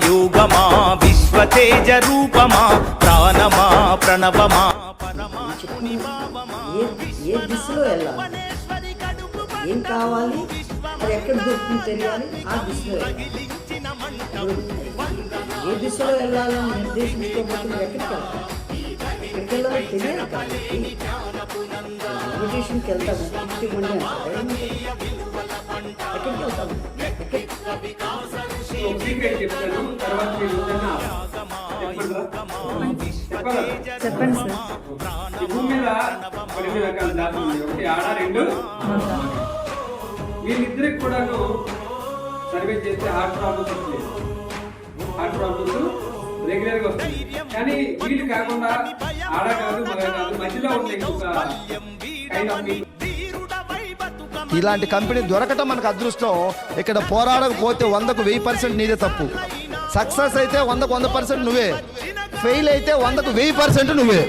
యోగమా విశ్వతేజ రూపమా ప్రాణమా ప్రణవమా ఏ దిశలో వెళ్ళాలి, ఏం కావాలి, అది ఎక్కడ దొరుకుతుంది తెలియాలి, ఆ దిశలో వెళ్ళాలి. ఏ దిశలో వెళ్ళాలని నిర్దేశించుకోకపోతే మీరు ఎక్కడికి వెళ్తారు? ఎక్కడికి వెళ్ళాలో తెలియాలి కాబట్టి మెడిటేషన్కి వెళ్తాము. ఎక్కడికి వెళ్తాము? చెప్పండి సార్. భూమి మీద కొన్ని రకాల జాతులు ఉన్నాయి. ఒకటి ఆడ, రెండు వీళ్ళిద్దరికి కూడాను సర్వే చేస్తే హార్ట్ ప్రాబ్లమ్స్ రెగ్యులర్ గా వస్తాయి. కానీ వీళ్ళు కాకుండా ఆడ కాదు, మగ కాదు, మధ్యలో ఉండే ఇలాంటి కంపెనీ దొరకటం మనకు అదృష్టం. ఇక్కడ పోరాడకపోతే 100కు 1000% నీదే తప్పు. సక్సెస్ అయితే 100కు 100% నువ్వే, ఫెయిల్ అయితే 100కు 1000% నువ్వే.